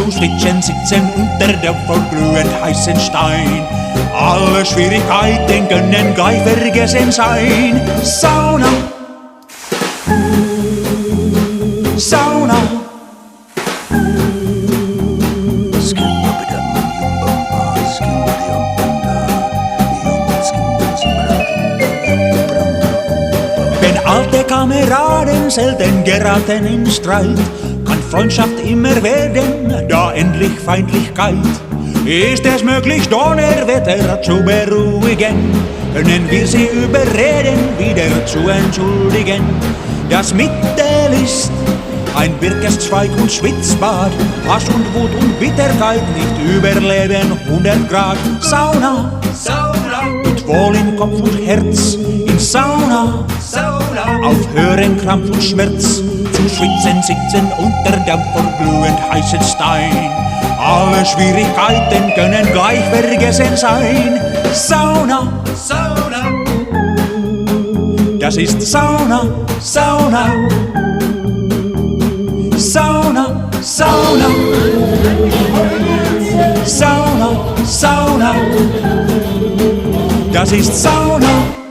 zu switchen, sitzen unter der verglühend heißen Stein. Alle Schwierigkeiten können gleich vergessen sein. Sauna, Sauna. Wenn alte Kameraden selten geraten in Streit, kann Freundschaft immer werden, da endlich Feindlichkeit. Ist es möglich, Donnerwetter zu beruhigen, können wir sie überreden, wieder zu entschuldigen. Das Mittel ist ein Birkeszweig und Schwitzbad, Hass und Wut und Bitterkeit nicht überleben 100 Grad. Sauna, Sauna, mit wohl in Kopf und Herz, in Sauna, Sauna, aufhören Krampf und Schmerz, zu schwitzen, sitzen unter dem verglühend heißen Stein. Alle Schwierigkeiten können gleich vergessen sein. Sauna, Sauna, das ist Sauna, Sauna. Sauna, Sauna, Sauna, Sauna, das ist Sauna.